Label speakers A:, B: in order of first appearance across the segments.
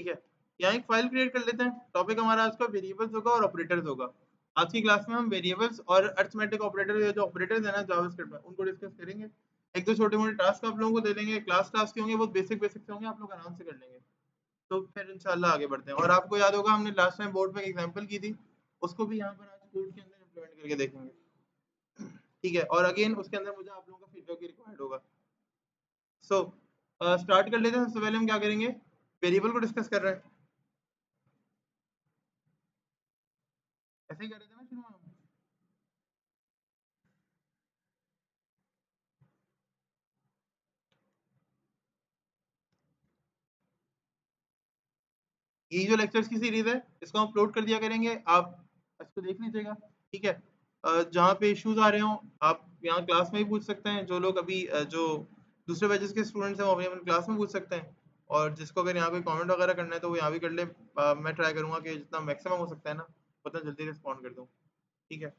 A: ठीक है, यहाँ एक फाइल क्रिएट कर लेते हैं। टॉपिक हमारा आज का वेरिएबल्स होगा और ऑपरेटर्स होगा। आज की क्लास में हम वेरिएबल्स और अरिथमेटिक ऑपरेटर, जो ऑपरेटर्स है ना जावास्क्रिप्ट में, उनको डिस्कस करेंगे। एक दो छोटे मोटे टास्क आप लोगों को दे देंगे, क्लास टास्क के होंगे, बहुत बेसिक बेसिक से होंगे, आप लोग आराम से कर लेंगे। तो फिर इंशाल्लाह आगे बढ़ते हैं। और आपको याद होगा हमने लास्ट टाइम बोर्ड पे एग्जांपल की थी, उसको भी यहाँ पर आज कोड के अंदर इम्प्लीमेंट करके देखेंगे। ठीक है, और अगेन उसके अंदर मुझे आप लोगों का फीडबैक भी रिक्वायर्ड होगा। सो स्टार्ट कर लेते हैं। सबसे पहले हम क्या करेंगे, वेरिएबल को डिस्कस कर रहे हैं, ऐसे ही कर रहे थे ना शुरू में हम। ये जो लेक्चर्स की सीरीज है इसको हम अपलोड कर दिया करेंगे, आप इसको देख लीजिएगा। ठीक है, जहाँ पे इश्यूज आ रहे हों आप यहाँ क्लास में भी पूछ सकते हैं। जो लोग अभी जो दूसरे बैचेस के स्टूडेंट्स हैं वो अपनी क्लास में पूछ सकते हैं, और जिसको अगर यहाँ कोई कमेंट वगैरह करना है तो वो यहाँ भी कर ले। मैं ट्राई करूँगा कि जितना मैक्सिमम हो सकता है ना उतना जल्दी रिस्पॉन्ड कर दूँ। ठीक है,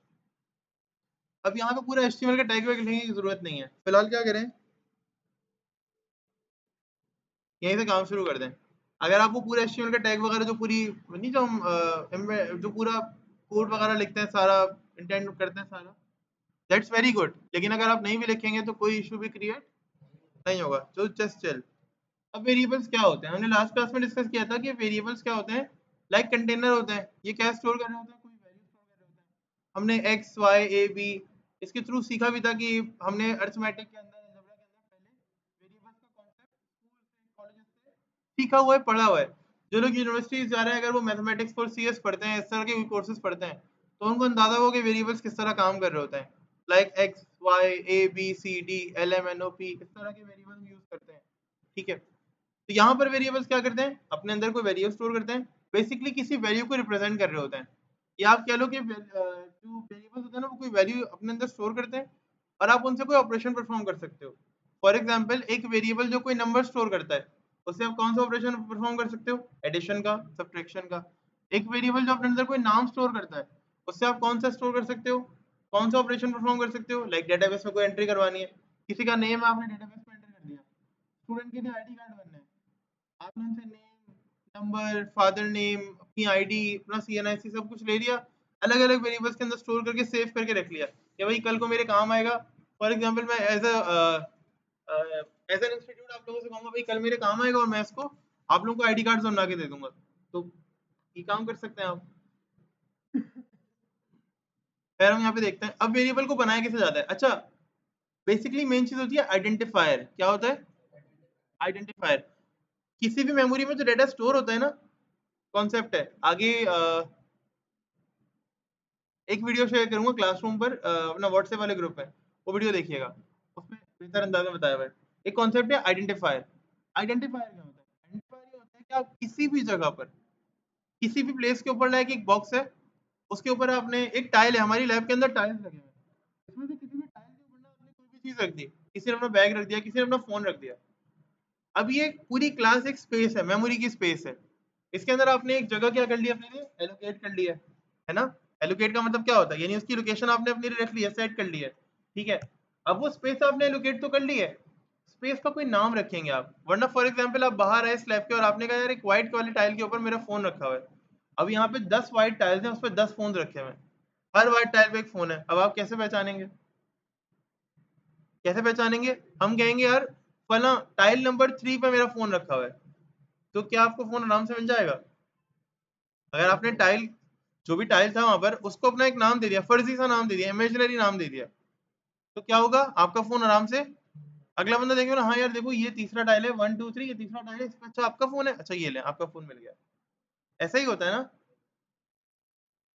A: अब यहाँ पे पूरा HTML का टैग वैग लिखने की जरूरत नहीं है। फिलहाल क्या करें, यहीं से काम शुरू कर दें। अगर आपको पूरा HTML का टैग वगैरह जो पूरी नहीं, जो हम जो पूरा कोड वगैरह लिखते हैं सारा, इंटेंड करते हैं सारा, दैट्स वेरी गुड। लेकिन अगर आप नहीं भी लिखेंगे तो कोई इशू भी क्रिएट नहीं होगा, जो जस्ट चिल। अब वेरिएबल्स क्या होते हैं, हमने लास्ट क्लास में डिस्कस किया था कि वेरिएबल्स क्या होते हैं, लाइक कंटेनर होते हैं। ये क्या स्टोर कर रहे होते हैं, कोई वैल्यू स्टोर कर रहे होते हैं। हमने एक्स वाई ए बी इसके थ्रू सीखा भी था कि हमने अरिथमेटिक के अंदर, अलजेब्रा के अंदर पहले वेरिएबल्स का कॉन्सेप्ट स्कूल से, कॉलेज से सीखा हुआ है, पढ़ा हुआ है। जो लोग यूनिवर्सिटीज जा रहे हैं, अगर वो मैथमेटिक्स और CS पढ़ते हैं, इस तरह के कोर्सेज पढ़ते हैं, तो उनको अंदाजा होगा कि वेरिएबल्स किस तरह काम कर रहे होते हैं। Like X Y A B C D L M N O P, इस तरह के वेरिएबल यूज करते हैं। ठीक है, तो यहाँ पर वेरिएबल्स क्या करते हैं, अपने अंदर कोई वैल्यू स्टोर करते हैं, बेसिकली किसी वैल्यू को रिप्रेजेंट कर रहे होते हैं। या आप कह लो कि जो वेरिएबल्स होते हैं ना वो कोई वैल्यू अपने अंदर स्टोर करते हैं, और आप उनसे कोई ऑपरेशन परफॉर्म कर सकते हो। फॉर एग्जाम्पल, एक वेरिएबल जो कोई नंबर स्टोर करता है, उससे आप कौन सा ऑपरेशन परफॉर्म कर सकते हो, एडिशन का, सब्ट्रैक्शन का। एक वेरिएबल जो अपने अंदर कोई नाम स्टोर करता है, उससे आप कौन सा स्टोर कर सकते हो, कौन सा ऑपरेशन परफॉर्म कर सकते हो। लाइक डेटाबेस में कोई एंट्री करवानी है, किसी का नेम आपने डेटाबेस में एंटर कर दिया, स्टूडेंट के लिए ID कार्ड बनना है, आपने उनसे नेम, नंबर, फादर नेम, अपनी ID, अपना CNIC सब कुछ ले लिया, अलग अलग वेरिएबल्स के अंदर स्टोर करके सेव करके रख लिया कि भाई कल को मेरे काम आएगा। फॉर एग्जांपल, मैं एज एन इंस्टीट्यूट आप लोगों से कहूंगा भाई कल मेरे काम आएगा और मैं इसको आप लोगों को ID कार्ड बना के दे दूंगा, तो ये काम कर सकते हैं आप। फिर हम यहाँ पे देखते हैं अब वेरिएबल को बनाया कैसे जाता है। अच्छा, बेसिकली मेन चीज होती है आइडेंटिफायर। क्या होता है, आइडेंटिफायर। किसी भी मेमोरी में जो डेटा स्टोर होता है ना, कॉन्सेप्ट है आगे। एक वीडियो शेयर करूंगा क्लासरूम पर, अपना व्हाट्सएप वाले ग्रुप पे, वो वीडियो देखिएगा, उसमें बेहतर अंदाज में बताया हुआ है। एक कॉन्सेप्ट है आइडेंटिफायर। आइडेंटिफायर क्या होता है, आइडेंटिफायर ये होता है कि आप किसी भी जगह पर, किसी भी प्लेस के ऊपर, लाइक एक बॉक्स है, उसके ऊपर आपने एक टाइल है, हमारी लैब के अंदर टाइल्स लगे हुए हैं, इसमें से किसी भी टाइल के ऊपर ना आपने कोई भी चीज रख दी, किसी ने अपना बैग रख दिया, किसी ने अपना फोन रख दिया। अब ये पूरी क्लास एक स्पेस है, मेमोरी की स्पेस है। इसके अंदर आपने एक जगह क्या कर लिया, अपने लिए एलोकेट कर लिया है ना। एलोकेट का मतलब क्या होता है, यानी उसकी लोकेशन आपने अपने लिए रख ली है, सेट कर ली है। ठीक है, अब वो स्पेस आपने एलोकेट तो कर ली है, स्पेस का कोई नाम रखेंगे आप। वरना फॉर एग्जांपल आप बाहर आए स्लैब के और आपने कहा यार एक व्हाइट वाली टाइल के ऊपर मेरा फोन रखा हुआ है, अब यहाँ पे 10 व्हाइट टाइल्स हैं, उस पर 10 फोन रखे हुए हैं, हर व्हाइट टाइल पे एक फोन है। अब आप कैसे पहचानेंगे, कैसे पहचानेंगे, हम कहेंगे यार फला टाइल नंबर 3 पे मेरा फोन रखा हुआ है, तो क्या आपको फोन आराम से मिल जाएगा। अगर आपने टाइल, जो भी टाइल था वहां पर, उसको अपना एक नाम दे दिया, फर्जी सा नाम दे दिया, इमेजिनरी नाम दे दिया, तो क्या होगा, आपका फोन आराम से, अगला बंदा देखेगा ना, हाँ यार देखो ये तीसरा टाइल है, 1 2 3, ये तीसरा टाइल है, अच्छा आपका फोन है, अच्छा ये ले आपका फोन मिल गया। ऐसा ही होता है ना,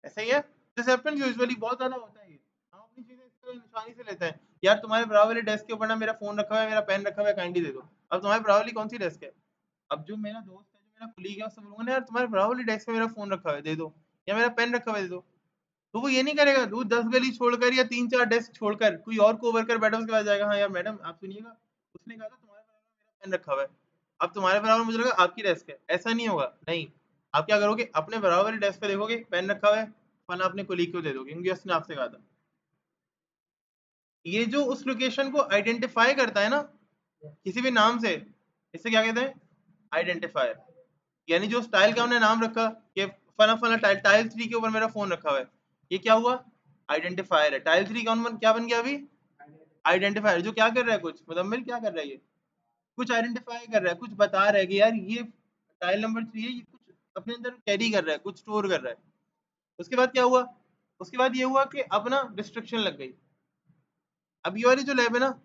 A: ऐसा ही है। दिस हैपेंस यूजुअली, बहुत ज्यादा होता है ये। हम अपनी चीजें इस तरह निशानी से लेते हैं, यार तुम्हारे बराबर वाले डेस्क के ऊपर ना मेरा फोन रखा हुआ है, मेरा पेन रखा हुआ है, काइंडली दे दो। अब तुम्हारे बराबर वाली कौन सी डेस्क है, अब जो मेरा दोस्त है, जो मेरा कुलीग है, उससे बोलूंगा ना यार तुम्हारे बराबर वाली डेस्क पे मेरा फोन रखा हुआ है, दे दो, या मेरा पेन रखा हुआ है, दे दो। तो वो ये नहीं करेगा, वो 10 गली छोड़कर या 3 4 डेस्क छोड़कर कोई और को वर्कर बैठा उसके पास जाएगा, हाँ यार मैडम आप सुनिएगा, उसने कहा था तुम्हारे बराबर मेरा पेन रखा हुआ है, अब तुम्हारे बराबर मुझे लगा आपकी डेस्क है। ऐसा नहीं होगा, नहीं। आप क्या करोगे, अपने बराबर वाली डेस्क पे देखोगे पेन रखा हुआ है, फला अपने कुलीग को दे दोगे क्योंकि उसने आपसे कहा था। ये जो उस लोकेशन को आइडेंटिफाई करता है ना किसी भी नाम से, इसे क्या कहते हैं, आइडेंटिफायर। यानी जो टाइल का हमने नाम रखा कि फला फला टाइल, टाइल 3 के ऊपर मेरा फोन रखा हुआ है, ये क्या हुआ? आइडेंटिफायर है। टाइल 3 क्या बन गया अभी? आइडेंटिफायर। जो क्या कर रहा है, कुछ मुदम्मिल क्या कर रहा है, ये कुछ आइडेंटिफाई कर रहा है, कुछ बता रहा है कि यार ये टाइल नंबर 3 है, ये कुछ अपने अंदर कैरी कर रहा है, कुछ स्टोर कर रहा है। उसके बाद क्या हुआ? उसके बाद ये हुआ कि अब ना रिस्ट्रिक्शन लग गई। अब ये वाली जो लैब है ना,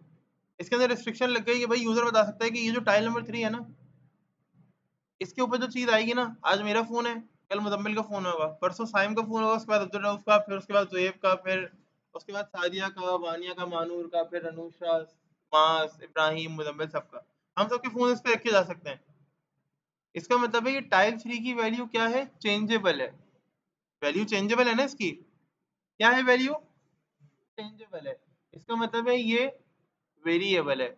A: इसके अंदर रिस्ट्रिक्शन लग गई कि भाई यूजर बता सकता है कि ये जो टाइल नंबर 3 है ना, इसके ऊपर जो चीज आएगी ना, आज मेरा फोन है, कल मुजम्मिल का फोन होगा, परसों साइम का फोन होगा, उसके बाद अब्दुल रऊफ का, फिर उसके बाद जुएब का, फिर उसके बाद सादिया का, वानिया का, मानूर का, फिर अनुषा, मास, इब्राहिम, मुजम्मिल, सबका। हम सबके फोन इस पे रखे जा सकते हैं। इसका मतलब है कि टाइल 3 की वैल्यू क्या है? चेंजेबल है। वैल्यू चेंजेबल है ना इसकी? क्या है वैल्यू? चेंजेबल है। इसका मतलब है ये वेरिएबल है।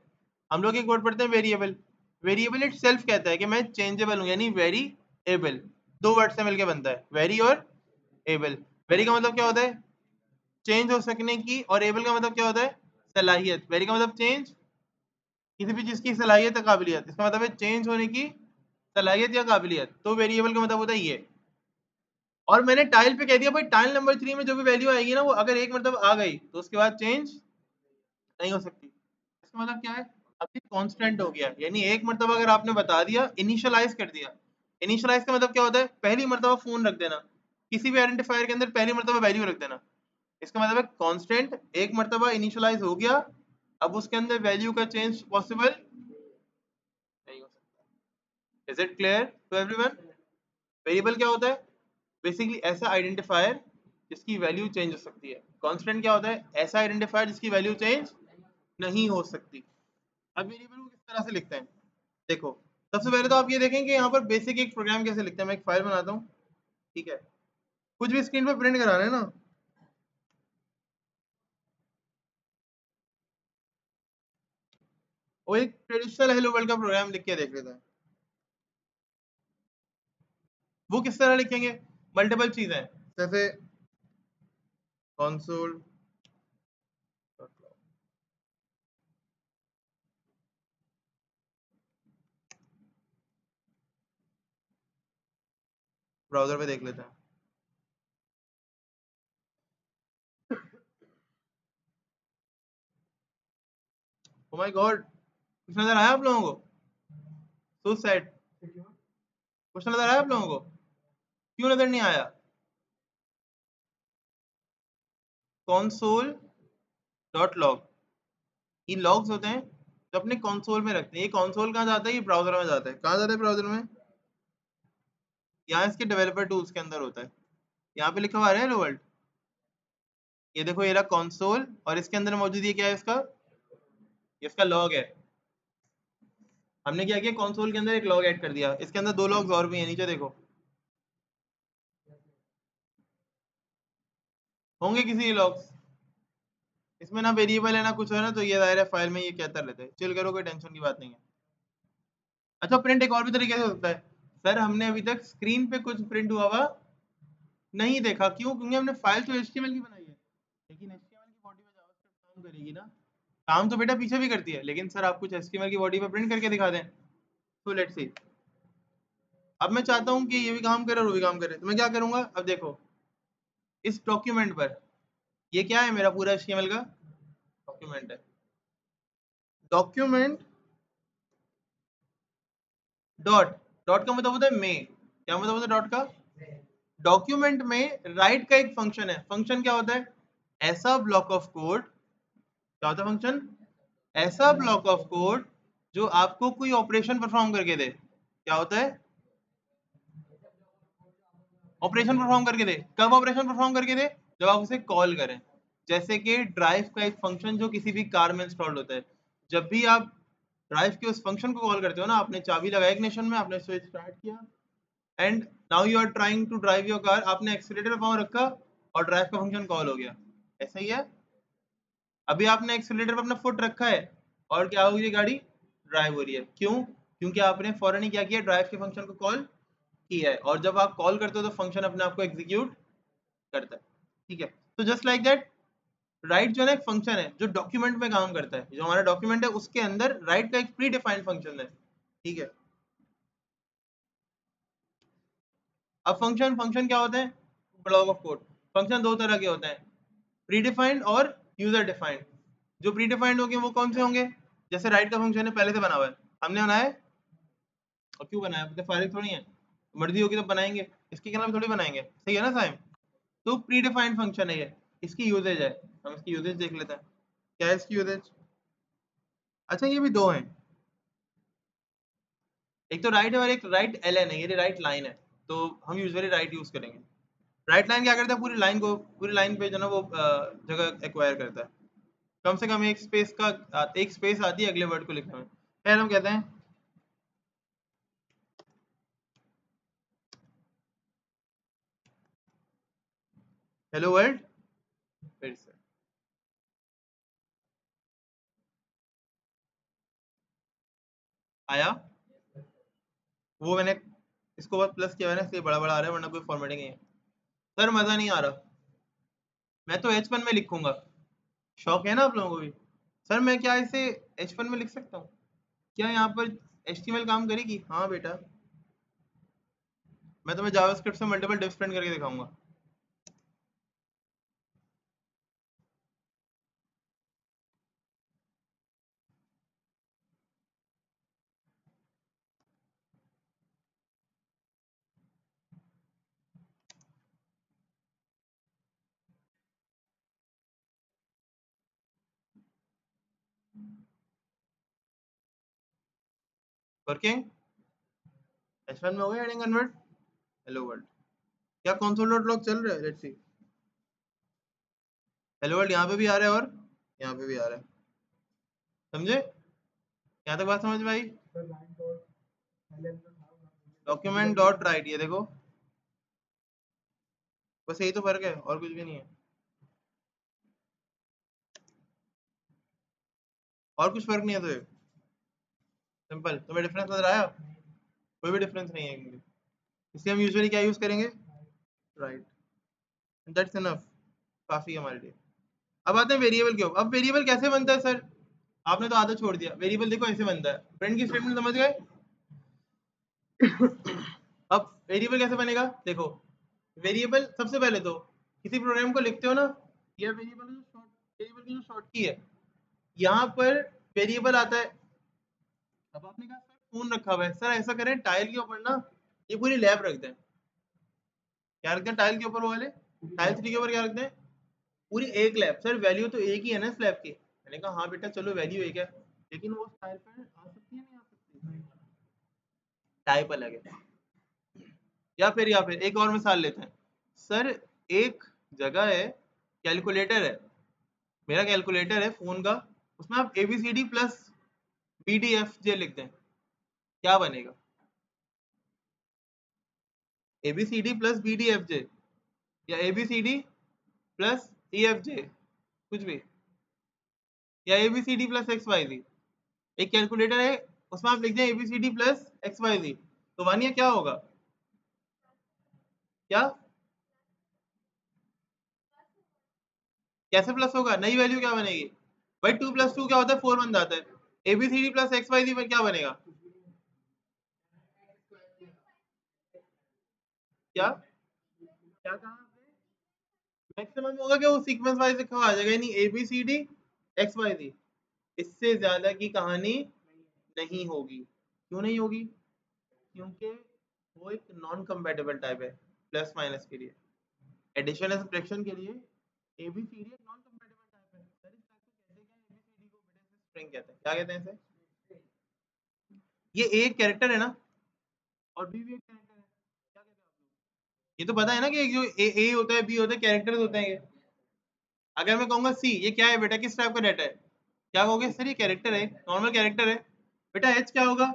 A: हम लोग एक वर्ड पढ़ते हैं वेरिएबल। वेरिएबल इट सेल्फ कहता है कि मैं चेंजेबल हूँ, यानी वेरी एबल। दो वर्ड से मिलकर बनता है, वेरी और एबल। वेरी का मतलब क्या होता है? चेंज हो सकने की, और एबल का मतलब क्या होता है? सलाहियत। वेरी का मतलब चेंज, किसी भी चीज की सलाहियत या काबिलियत, इसका मतलब है चेंज होने की सलाहियत या काबिलियत। तो वेरिएबल का मतलब होता है ये। और मैंने टाइल पे कह दिया भाई टाइल नंबर 3 में जो भी वैल्यू आएगी ना, वो अगर एक मतलब आ गई तो उसके बाद चेंज नहीं हो सकती। इसका मतलब क्या है? अभी कांस्टेंट हो गया, यानी एक मरतबा अगर आपने बता दिया, इनिशियलाइज कर दिया। इनिशियलाइज का मतलब क्या होता है? पहली मरतबा फोन रख देना, किसी भी आइडेंटिफायर के अंदर पहली मरतबा वैल्यू रख देना। इसका मतलब है कांस्टेंट एक मरतबा इनिशियलाइज हो गया, अब उसके अंदर वैल्यू का चेंज पॉसिबल नहीं हो सकता। Is it clear to everyone? Variable क्या होता है? बेसिकली ऐसा आइडेंटिफायर जिसकी वैल्यू चेंज हो सकती है। कांस्टेंट क्या होता है? ऐसा आइडेंटिफायर जिसकी वैल्यू चेंज नहीं हो सकती। अब वेरिएबल को किस तरह से लिखते हैं, देखो। सबसे पहले तो आप ये देखें कि यहाँ पर बेसिक एक प्रोग्राम कैसे लिखते हैं। मैं एक फाइल बनाता हूँ, ठीक है? कुछ भी स्क्रीन पे प्रिंट करा रहे हैं ना, वो एक ट्रेडिशनल हेलो वर्ल्ड का प्रोग्राम लिख के देख लेते हैं। वो किस तरह लिखेंगे? मल्टीपल चीजें, जैसे कॉन्सोल, ब्राउजर पे देख लेते हैं। ओ माय गॉड, कुछ नजर आया आप लोगों को? So sad. कुछ नजर आया आप लोगों को? क्यों नजर नहीं आया? कॉन्सोल डॉट लॉग, ये लॉग्स होते हैं जो अपने कंसोल में रखते हैं। ये कंसोल कहाँ जाता है? ये ब्राउजर में जाता है। कहाँ जाता है ब्राउजर में? यहाँ इसके डेवलपर टूल्स के अंदर होता है। यहाँ पे लिखा हुआ है हेलो वर्ल्ड। ये देखो, ये रहा कंसोल, और इसके अंदर मौजूद ये क्या है इसका? ये इसका लॉग है। हमने क्या किया, कंसोल के अंदर एक लॉग ऐड कर दिया। इसके अंदर दो लॉग्स और भी हैं, नीचे देखो, होंगे किसी लॉग्स। इसमें ना वेरिएबल है ना कुछ है ना, तो ये जाहिर है फाइल में ये कहता रहता है। चिल करो, कोई टेंशन की बात नहीं है। अच्छा, प्रिंट एक और भी तरीके से हो सकता है। सर हमने अभी तक स्क्रीन पे कुछ प्रिंट हुआ हुआ नहीं देखा, क्यों? क्योंकि हमने फाइल तो HTML की बनाई है, लेकिन HTML की बॉडी में जावास्क्रिप्ट काम करेगी ना? काम तो बेटा पीछे भी करती है, लेकिन सर आप कुछ HTML की बॉडी पे प्रिंट करके दिखा दें। तो लेट्स सी। अब मैं चाहता हूँ कि ये भी काम करे और वो भी काम करे, तो मैं क्या करूंगा? अब देखो, इस डॉक्यूमेंट पर, ये क्या है? मेरा पूरा HTML का डॉक्यूमेंट है। डॉक्यूमेंट डॉट, डॉट का मतलब होता है में। क्या मतलब होता है डॉट का? डॉक्यूमेंट में राइट का एक फंक्शन है। फंक्शन क्या होता है? ऐसा ब्लॉक ऑफ कोड। क्या होता है फंक्शन? ऐसा ब्लॉक ऑफ कोड जो आपको कोई ऑपरेशन परफॉर्म करके दे। क्या होता है? ऑपरेशन परफॉर्म करके दे। कब ऑपरेशन परफॉर्म करके दे? जब आप उसे कॉल करें। जैसे कि ड्राइव का एक फंक्शन जो किसी भी कार में इंस्टॉल्ड होता है। जब भी आप ड्राइव के उस फंक्शन को कॉल करते हो ना, आपने चाबी लगाया इग्निशन में, आपने स्विच स्टार्ट किया, and now you are trying to drive your car, आपने एक्सीलरेटर पे पाँव रखा और ड्राइव का फंक्शन कॉल हो गया। ऐसा ही है। अभी आपने एक्सीलरेटर पे अपना फुट रखा है और क्या हो रही है? गाड़ी ड्राइव हो रही है। क्यों? क्योंकि आपने फौरन ही क्या किया? ड्राइव के फंक्शन को कॉल किया है, और जब आप कॉल करते हो तो फंक्शन अपने आप को एग्जीक्यूट करता है। ठीक है? तो जस्ट लाइक दैट, राइट जो है ना एक फंक्शन है जो डॉक्यूमेंट में काम करता है। जो हमारा डॉक्यूमेंट है उसके अंदर राइट का एक प्री डिफाइंड फंक्शन है। ठीक है? अब फंक्शन फंक्शन क्या होते हैं? Block of code. फंक्शन दो तरह के होते हैं, प्री डिफाइंड और यूजर डिफाइंड। जो प्री डिफाइंड होंगे वो कौन से होंगे? जैसे राइट का फंक्शन है, पहले से बना हुआ है, हमने बनाया है। और क्यों बनाया? तो फारिग थोड़ी है, मर्जी होगी तो बनाएंगे, इसके खिलाफ थोड़ी बनाएंगे, सही है ना साइम? तो प्री डिफाइंड फंक्शन है ये, इसकी यूजेज है, हम इसकी यूजेज देख लेते हैं। क्या है इसकी यूजेज? अच्छा ये भी दो हैं, एक तो राइट है और एक राइट एल एन है, ये राइट लाइन है, तो हम यूजुअली राइट यूज करेंगे। राइट लाइन क्या करता है? पूरी लाइन को, पूरी लाइन पे जो ना वो जगह एक्वायर करता है, कम से कम एक स्पेस का, एक स्पेस आती है अगले वर्ड को लिखने में। फिर हम कहते हैं हेलो वर्ल्ड। फिर से आया, वो मैंने इसको बस प्लस किया है ना, इसलिए बड़ा बड़ा आ रहा है, वरना कोई फॉर्मेटिंग नहीं है। सर मजा नहीं आ रहा, मैं तो H1 में लिखूंगा। शौक है ना आप लोगों को भी? सर मैं क्या इसे H1 में लिख सकता हूँ? क्या यहाँ पर HTML काम करेगी? हाँ बेटा, मैं तुम्हें जावास्क्रिप्ट से मल्टीपल डिफ्स प्रिंट करके दिखाऊंगा। वर्किंग H1 में हो गया हेडिंग कन्वर्ट। हेलो वर्ल्ड, क्या console डॉट लॉग चल रहा है? Let's see. हेलो वर्ल्ड यहाँ पे भी आ रहा है और यहाँ पे भी आ रहा है, समझे? यहाँ तक बात समझ में आई? डॉक्यूमेंट डॉट राइट, ये देखो, बस यही तो फर्क है और कुछ भी नहीं है, और कुछ फर्क नहीं है। तो ये सिंपल, तुम्हें डिफरेंस नजर आया? कोई भी डिफरेंस नहीं है इनमें। इसलिए हम यूजुअली क्या यूज करेंगे? राइट, दैट्स इनफ, काफी है हमारे लिए। अब आते हैं वेरिएबल के ऊपर। अब वेरिएबल कैसे बनता है सर? आपने तो आधा छोड़ दिया। वेरिएबल देखो ऐसे बनता है, प्रिंट की स्टेटमेंट समझ गए? अब वेरिएबल कैसे बनेगा देखो। वेरिएबल सबसे पहले तो किसी प्रोग्राम को लिखते हो ना, ये वेरिएबल की जो शॉर्ट की है, यहाँ पर वेरिएबल आता है। अब आपने कहा सर फोन रखा हुआ है, सर ऐसा करें टाइल के ऊपर ना ये पूरी लैब रख दें। क्या रखते हैं टाइल के ऊपर? वो वाले टाइल 3 के ऊपर क्या रखते हैं? पूरी एक लैब। सर वैल्यू तो एक ही है ना इस लैब की। मैंने कहा हाँ बेटा चलो वैल्यू एक है, लेकिन वो टाइल पर आ सकती है, नहीं आ सकती? टाइप अलग है। या फिर एक और मिसाल लेते हैं। सर एक जगह है, कैलकुलेटर है, मेरा कैलकुलेटर है फोन का, उसमें आप ABCD प्लस BDFJ लिख दें, क्या बनेगा? ABCD प्लस BDFJ या ABCD प्लस EFJ, कुछ भी, या ABCD प्लस XYZ। एक कैलकुलेटर है, उसमें आप लिख दें ABCD प्लस XYZ, तो वानिया क्या होगा? क्या? कैसे प्लस होगा? नई वैल्यू क्या बनेगी? भाई 2 प्लस 2 क्या होता है? 4 बन जाता है। ABCD प्लस XYZ में क्या बनेगा? क्या क्या कहा आपने? मैक्सिमम होगा क्या? वो सीक्वेंस वाइज लिखा हुआ आ जाएगा, यानी ABCD XYZ। इससे ज्यादा की कहानी नहीं होगी। क्यों नहीं होगी? क्योंकि वो एक नॉन कंपेटिबल टाइप है प्लस माइनस के लिए। एडिशन एंड सब्ट्रैक्शन के लिए ABCD एक नॉन कंपेटिबल टाइप है। सर इस टाइप को कहते हैं क्या? ABCD को बेटे से स्ट्रिंग कहते हैं, क्या कहते हैं इसे? ये एक कैरेक्टर है ना, और बी भी एक कैरेक्टर है, क्या कहते हैं आप लोग? ये तो पता है ना कि जो ए होता है, बी होता है, कैरेक्टर्स होते हैं ये। अगर मैं कहूंगा सी, ये क्या है बेटा, किस टाइप का डाटा है? क्या कहोगे? सर ये कैरेक्टर है, नॉर्मल कैरेक्टर है। बेटा एच क्या होगा?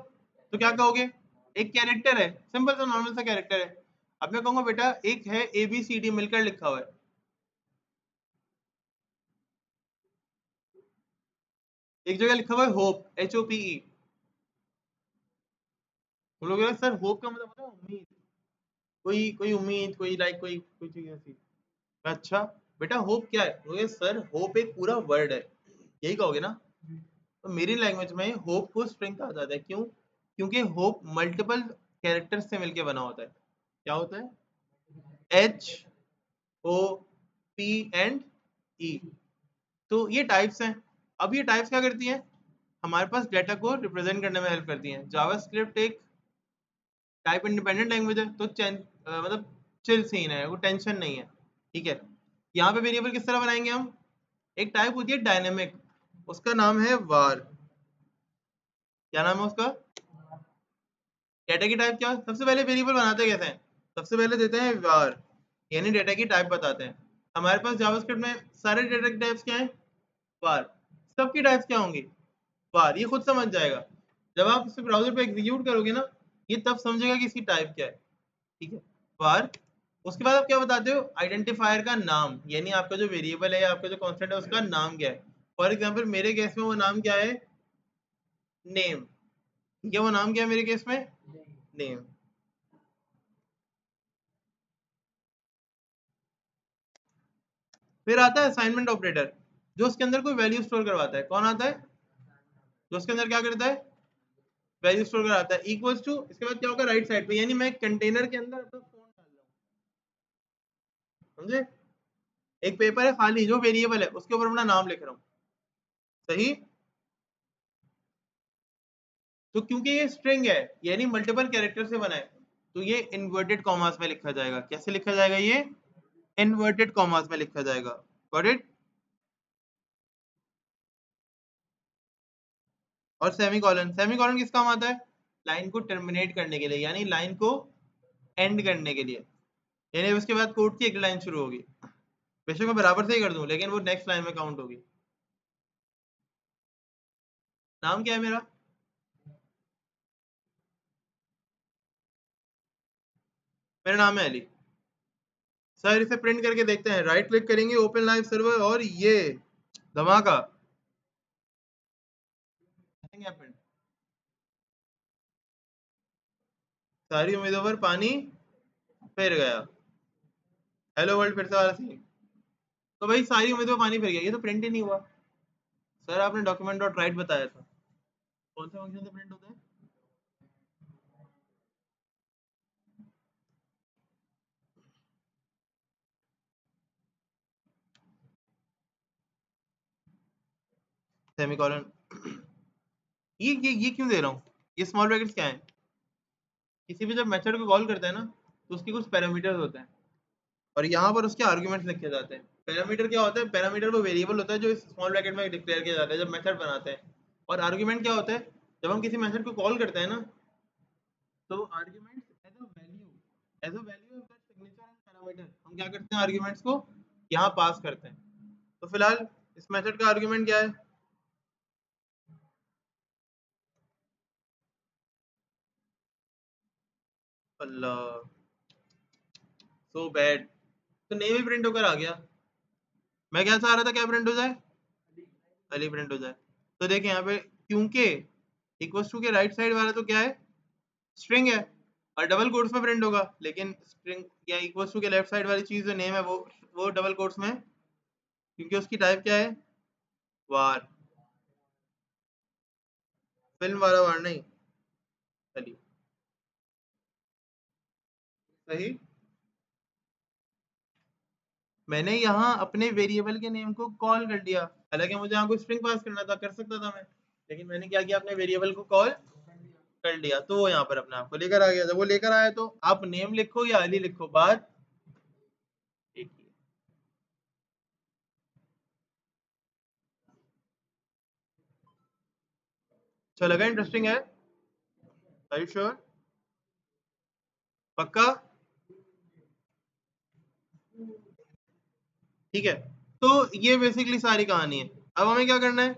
A: तो क्या कहोगे? एक कैरेक्टर है, सिंपल सा नॉर्मल सा कैरेक्टर है। अब मैं कहूंगा बेटा एक है ABCD मिलकर लिखा हुआ है, एक जगह लिखा हुआ है होप, HOPE। हम लोग सर होप का मतलब पता है? उम्मीद, कोई कोई उम्मीद, कोई लाइक, कोई कोई चीज ऐसी। अच्छा बेटा होप क्या है? बोलोगे सर होप एक पूरा वर्ड है, यही कहोगे ना? तो मेरी लैंग्वेज में होप को स्ट्रिंग कहा जाता है। क्यों? क्योंकि होप मल्टीपल कैरेक्टर्स से मिलके बना होता है। क्या होता है? एच ओ पी एंड ई। तो ये टाइप्स हैं। अब ये टाइप्स क्या करती हैं, हमारे पास डेटा को रिप्रेजेंट करने में हेल्प करती हैं। जावास्क्रिप्ट एक टाइप इंडिपेंडेंट लैंग्वेज है, तो मतलब चिल सीन है, वो टेंशन नहीं है। ठीक है, यहाँ पे वेरिएबल किस तरह बनाएंगे हम, एक टाइप होती है डायनेमिक, उसका नाम है var। क्या नाम है उसका, डेटा की टाइप क्या है? सबसे पहले वेरिएबल बनाते कैसे हैं, सबसे पहले देते हैं var, यानी डेटा की टाइप बताते हैं। हमारे पास जावास्क्रिप्ट में सारे डेटा की टाइप्स क्या हैं, var। सबकी टाइप्स क्या होंगी, var। ये खुद समझ जाएगा, जब आप इसे ब्राउजर पे एग्जीक्यूट करोगे ना, ये तब समझेगा कि इसकी टाइप क्या है। ठीक है, var। उसके बाद आप क्या बताते हो, आइडेंटिफायर का नाम, यानी आपका जो वेरिएबल है, आपका जो कॉन्स्टेंट है, उसका नाम क्या है। फॉर एग्जाम्पल मेरे केस में वो नाम क्या है, नेम। ठीक है, वो नाम क्या है मेरे केस में, नेम। फिर आता है असाइनमेंट ऑपरेटर, जो उसके अंदर कोई वैल्यू स्टोर करवाता है। कौन आता है, जो उसके अंदर क्या करता है, वैल्यू स्टोर कराता है। इक्वल्स टू, इसके बाद क्या होगा, राइट साइड पे, यानी मैं कंटेनर के अंदर अपना फोन डाल रहा हूँ, समझे। एक पेपर है खाली, जो वेरिएबल है उसके ऊपर अपना नाम लिख रहा हूँ, सही। तो क्योंकि ये स्ट्रिंग है, यानी मल्टीपल कैरेक्टर से बना है, तो ये इन्वर्टेड कॉमास में लिखा जाएगा। कैसे लिखा जाएगा, ये इन्वर्टेड कॉमास में लिखा जाएगा। Got it. और सेमीकोलन, सेमीकोलन किस काम आता है, लाइन को टर्मिनेट करने के लिए, यानी लाइन को एंड करने के लिए, यानी उसके बाद कोड की एक लाइन शुरू होगी। बेशक मैं बराबर से ही कर दूं, लेकिन वो नेक्स्ट लाइन में काउंट होगी। नाम क्या है मेरा, मेरा नाम है अली। सर इसे प्रिंट करके देखते हैं, राइट क्लिक करेंगे, ओपन लाइव सर्वर, और ये धमाका। सारी उम्मीदों पर पानी फिर गया, हेलो वर्ल्ड फिर से वाला सीन। तो भाई सारी उम्मीदों पर पानी फिर गया, ये तो प्रिंट ही नहीं हुआ। सर आपने डॉक्यूमेंट डॉट राइट बताया था, कौन से फंक्शन से प्रिंट होता है, सेमीकोलन। ये क्यों दे रहा हूँ, ये स्मॉल ब्रैकेट्स क्या है, किसी भी जब मेथड को कॉल करता है ना, तो उसके कुछ पैरामीटर्स होते हैं, और यहाँ पर उसके आर्ग्यूमेंट्स लिखे जाते हैं। पैरामीटर क्या होता है, पैरामीटर वो वेरिएबल होता है जो इस स्मॉल ब्रैकेट में डिक्लेयर किया जाता है जब मेथड बनाते हैं। और आर्ग्यूमेंट क्या होता है, जब हम किसी मेथड को कॉल करते हैं ना, तो arguments as a value of that signature and parameter, हम क्या करते हैं, आर्ग्यूमेंट्स को यहाँ पास करते हैं। तो फिलहाल इस मेथड का आर्ग्यूमेंट क्या है, अल्लाह, सो बैड। तो नेम ही प्रिंट होकर आ गया। मैं क्या चाह रहा था, क्या प्रिंट हो जाए, अली प्रिंट हो जाए। तो देखें यहाँ पे, क्योंकि इक्वल्स टू के राइट साइड वाला तो क्या है, स्ट्रिंग है, और डबल कोट्स में प्रिंट होगा। लेकिन स्ट्रिंग या इक्वल्स टू के लेफ्ट साइड वाली चीज जो नेम है, वो डबल कोट्स में, क्योंकि उसकी टाइप क्या है, वार। फिल्म वाला वार नहीं, अली। सही। मैंने यहाँ अपने वेरिएबल के नेम को कॉल कर दिया, हालांकि मुझे यहाँ कोई स्ट्रिंग पास करना था, कर सकता था मैं, लेकिन मैंने क्या किया, अपने वेरिएबल को कॉल कर लिया, तो वो यहाँ पर अपने आप को लेकर आ गया। जब वो लेकर आया, तो आप नेम लिखो या अली लिखो, बात एक ही है। अच्छा लगा, इंटरेस्टिंग है, आर यू श्योर, पक्का। ठीक है, तो ये बेसिकली सारी कहानी है। अब हमें क्या करना है,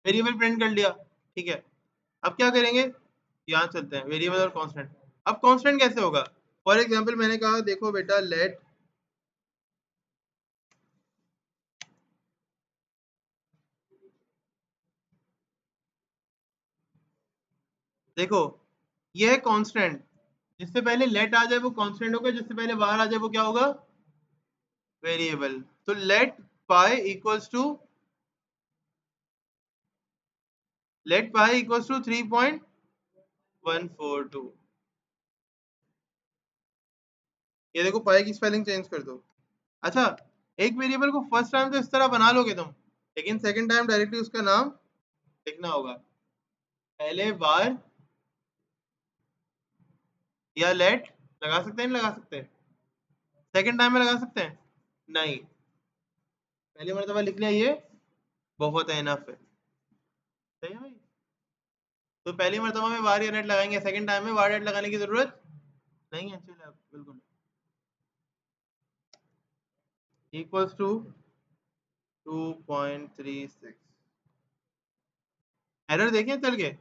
A: वेरिएबल प्रिंट कर लिया, ठीक है। अब क्या करेंगे, यहाँ चलते हैं, वेरिएबल और कांस्टेंट। अब कांस्टेंट कैसे होगा, फॉर एग्जांपल मैंने कहा, देखो बेटा लेट, देखो ये है कांस्टेंट, जिससे पहले लेट आ जाए वो कांस्टेंट होगा, जिससे पहले बाहर आ जाए वो क्या होगा, वेरिएबल। तो let pi equals to, let pi equals to 3.142, ये देखो पाई की स्पेलिंग चेंज कर दो। अच्छा, एक वेरिएबल को फर्स्ट टाइम तो इस तरह बना लोगे तुम, लेकिन सेकंड टाइम डायरेक्टली उसका नाम लिखना होगा। पहले बार या लेट लगा सकते हैं, नहीं लगा सकते? सेकंड टाइम में लगा सकते हैं? नहीं, पहली मर्तबा लिख लिया ये बहुत है, इनफ है। सही है भाई। तो पहली मर्तबा में वार या नेट लगाएंगे, सेकंड टाइम में वार नेट लगाने की जरूरत नहीं है। चलो बिल्कुल इक्वल्स टू 2.36। एरर देखें चल के।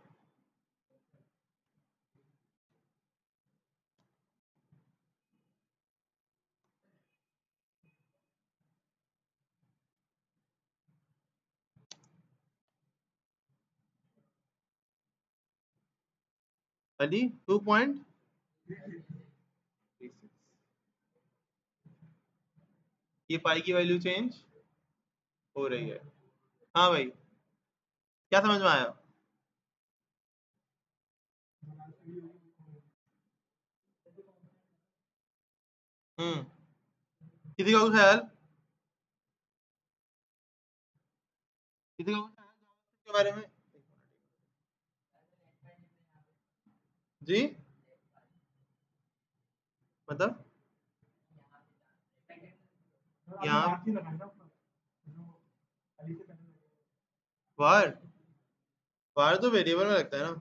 A: अली 2.36 ये पाई की वैल्यू चेंज हो रही है। हाँ भाई, क्या समझ में आया? किसी का कोई ख्याल, किसी का कोई ख्याल के बारे में? जी, मतलब यहाँ वार, वार तो वेरिएबल में लगता है ना।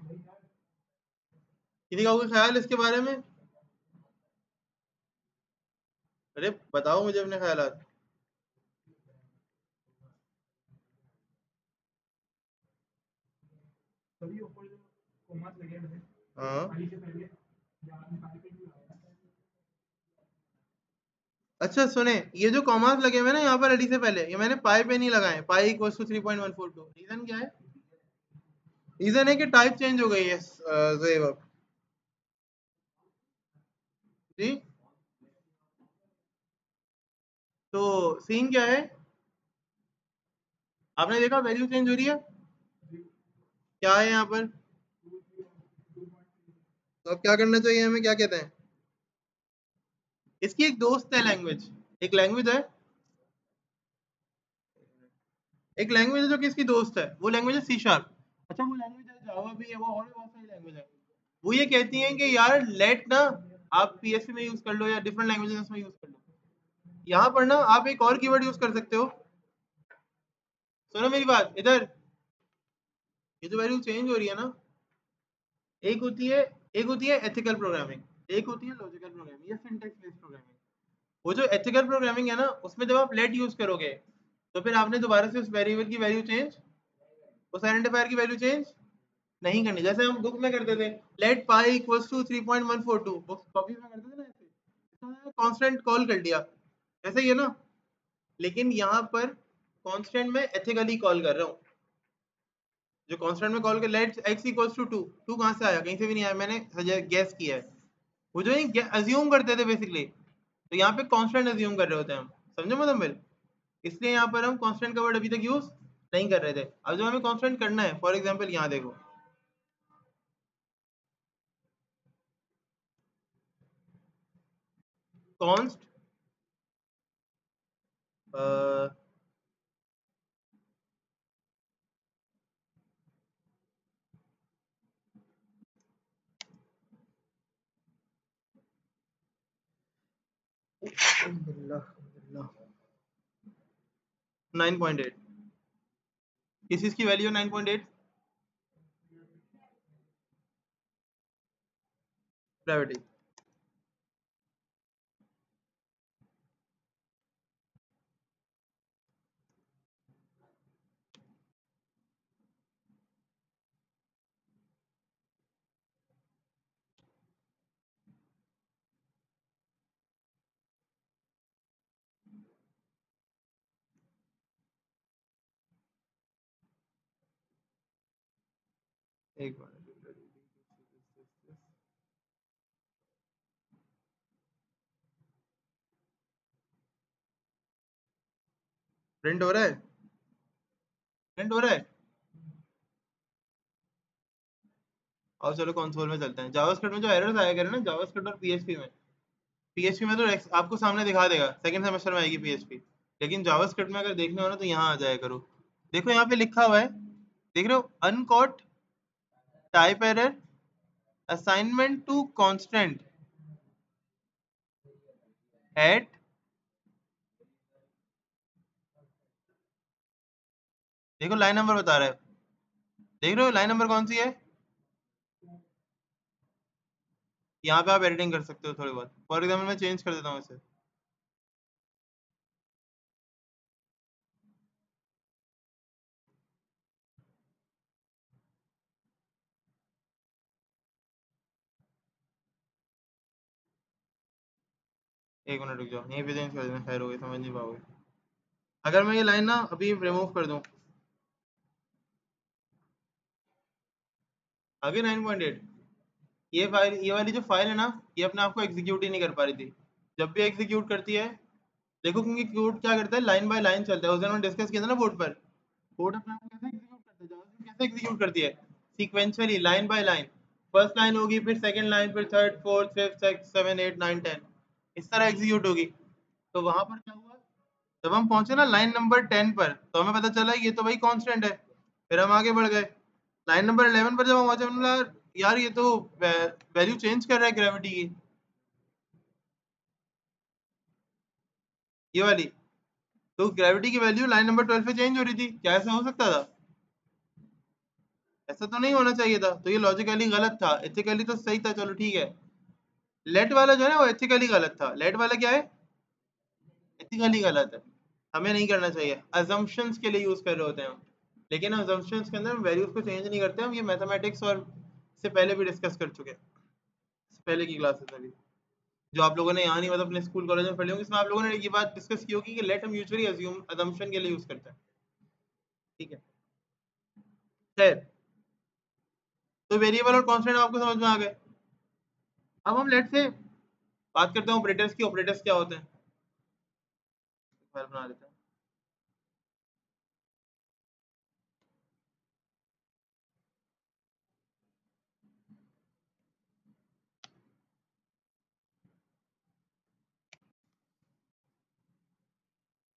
A: किसी का कोई ख्याल इसके बारे में? अरे बताओ मुझे अपने ख्यालात। हाँ, अच्छा सुने, ये जो कॉमास लगे हुए हैं ना यहाँ पर अली से पहले, ये मैंने पाई पे नहीं लगाए। पाई इक्वल्स टू 3.142। रीजन क्या है? रीजन है कि टाइप चेंज हो गई है ज़ेब अब। जी, तो सीन क्या है? आपने देखा वैल्यू चेंज हो रही है, क्या है यहाँ पर? तो अब क्या करना चाहिए हमें, क्या कहते हैं? इसकी एक दोस्त है लैंग्वेज, एक लैंग्वेज है, एक लैंग्वेज है जो कि इसकी दोस्त है, वो लैंग्वेज है सी शार्प। अच्छा, वो लैंग्वेज है जावा भी है, वो और भी बहुत सारी लैंग्वेज है। वो ये कहती हैं कि यार लेट ना आप पीएचपी में यूज कर लो या डिफरेंट लैंग्वेजेस में यूज कर लो। यहाँ पर ना आप एक और कीवर्ड यूज कर सकते हो। सुनो मेरी बात इधर, ये जो वैल्यू चेंज हो रही है ना, एक होती है, एक होती है एथिकल प्रोग्रामिंग, एक होती है लॉजिकल प्रोग्रामिंग या सिंटैक्स बेस्ड प्रोग्रामिंग। वो जो एथिकल प्रोग्रामिंग है ना, उसमें जब आप लेट यूज करोगे तो फिर आपने दोबारा से उस वेरिएबल की वैल्यू चेंज, उस आइडेंटिफायर की वैल्यू चेंज नहीं करनी। जैसे हम बुक में करते थे, let pi equals to 3.142, books copies में करते थे ना ऐसे, कांस्टेंट कॉल कर दिया, ऐसे ही है ना। लेकिन यहाँ पर कांस्टेंट में एथिकली कॉल कर रहा हूँ। जो कांस्टेंट में कॉल कर, लेट एक्स इक्वल्स टू 2, 2 कहाँ से आया? कहीं से भी नहीं आया, मैंने गैस किया है। वो जो अज्यूम करते थे बेसिकली, तो यहाँ पे कांस्टेंट अज्यूम कर रहे होते हैं हम, समझो मतलब। इसलिए यहाँ पर हम कांस्टेंट का वर्ड अभी तक यूज नहीं कर रहे थे। अब जब हमें कांस्टेंट करना है, फॉर एग्जांपल यहाँ देखो, कॉन्स्ट अल्लाह 9.8, किस चीज की वैल्यू 9.8? ग्रेविटी। एक बार प्रिंट हो रहा है, प्रिंट हो रहा है। और चलो कंसोल में चलते हैं। जावास्क्रिप्ट में जो एरर्स आया करे ना, जावास्क्रिप्ट और पीएचपी में, पीएचपी में तो आपको सामने दिखा देगा, सेकंड सेमेस्टर में आएगी पीएचपी। लेकिन जावास्क्रिप्ट में अगर देखने हो ना तो यहाँ आ जाया करो। देखो यहाँ पे लिखा हुआ है, देख रहे हो, uncaught type error assignment to constant at, देखो लाइन नंबर बता रहा है, देख रहे हो लाइन नंबर कौन सी है। यहाँ पे आप एडिटिंग कर सकते हो थोड़ी बहुत। फॉर एग्जाम्पल मैं चेंज कर देता हूँ इसे। एक मिनट रुक जाओ, यहीं पे चेंज कर देना, खैर हो गई, समझ नहीं पाओगे। अगर मैं ये लाइन ना अभी रिमूव कर दूं, आगे 9.8, ये फाइल, ये वाली जो फाइल है ना, ये अपने आप को एग्जीक्यूट ही नहीं कर पा रही थी। जब भी एग्जीक्यूट करती है, देखो, क्योंकि कोड क्या करता है, लाइन बाय लाइन चलता है। उस दिन हमने डिस्कस किया था ना बोर्ड पर, कोड अपने आप को कैसे एग्जीक्यूट करता है, जावास्क्रिप्ट कैसे एग्जीक्यूट करती है, sequentially, line by line. First line होगी, फिर सेकंड लाइन, फिर third, fourth, fifth, six, seven, eight, nine, 10, इस तरह एग्जीक्यूट होगी। तो वहां पर क्या हुआ, जब हम पहुंचे ना लाइन नंबर 10 पर, तो हमें पता चला ये तो भाई कांस्टेंट है। फिर हम आगे बढ़ गए, लाइन नंबर 11 पर जब हम पहुंचे, हमने बोला, यार ये तो वैल्यू चेंज कर रहा है ग्रेविटी की, ये वाली। तो ग्रेविटी की वैल्यू लाइन नंबर 12 पे चेंज हो रही थी। क्या ऐसा हो सकता था? ऐसा तो नहीं होना चाहिए था। तो ये लॉजिकली गलत था, एथिकली तो सही था, चलो ठीक है। लेट वाला जो है ना, वो एथिकली गलत था। लेट वाला क्या है, एथिकली गलत है, हमें नहीं करना चाहिए। अजम्पशंस के लिए यूज कर रहे होते हैं हम, लेकिन अजम्पशंस के अंदर हम वैल्यूज को चेंज नहीं करते। हम ये मैथमेटिक्स और से पहले भी डिस्कस कर चुके हैं, इससे पहले की क्लासेस में भी, जो आप लोगों ने यहाँ नहीं, मतलब अपने स्कूल कॉलेज में पढ़े होंगे, इसमें आप लोगों ने ये बात डिस्कस की होगी कि लेट हम यूजुअली अज्यूम अजम्पशन के लिए यूज करते हैं। ठीक है, खैर। तो वेरिएबल और कांस्टेंट आपको समझ में आ गए। अब हम लेट से बात करते हैं ऑपरेटर्स की। ऑपरेटर्स क्या होते हैं, फाइल बना लेते हैं।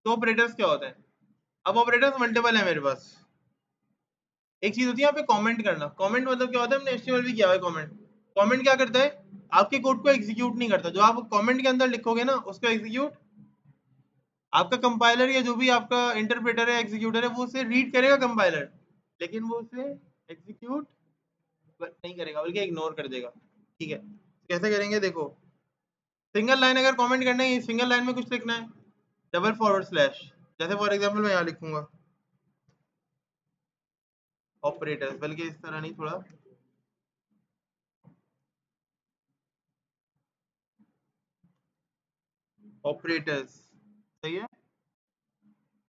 A: तो ऑपरेटर्स क्या होते हैं? अब ऑपरेटर्स मल्टीपल है मेरे पास। एक चीज होती है यहाँ पे कमेंट करना। कमेंट मतलब क्या होता है, हमने एचटीएमएल भी किया हुआ है कमेंट। कमेंट क्या करता है, आपके कोड को एग्जीक्यूट नहीं करता। जो आप कमेंट के अंदर लिखोगे ना, उसको एग्जीक्यूट आपका कंपाइलर या जो भी आपका इंटरप्रेटर है, एग्जीक्यूटर है, वो उसे रीड करेगा कंपाइलर, लेकिन वो उसे एग्जीक्यूट नहीं करेगा, बल्कि इग्नोर कर देगा। ठीक है, कैसे करेंगे देखो। सिंगल लाइन अगर कमेंट करना है, सिंगल लाइन में कुछ लिखना है, डबल फॉरवर्ड स्लैश, जैसे फॉर एग्जांपल मैं यहाँ लिखूंगा ऑपरेटर्स, बल्कि इस तरह नहीं, थोड़ा ऑपरेटर्स, सही है।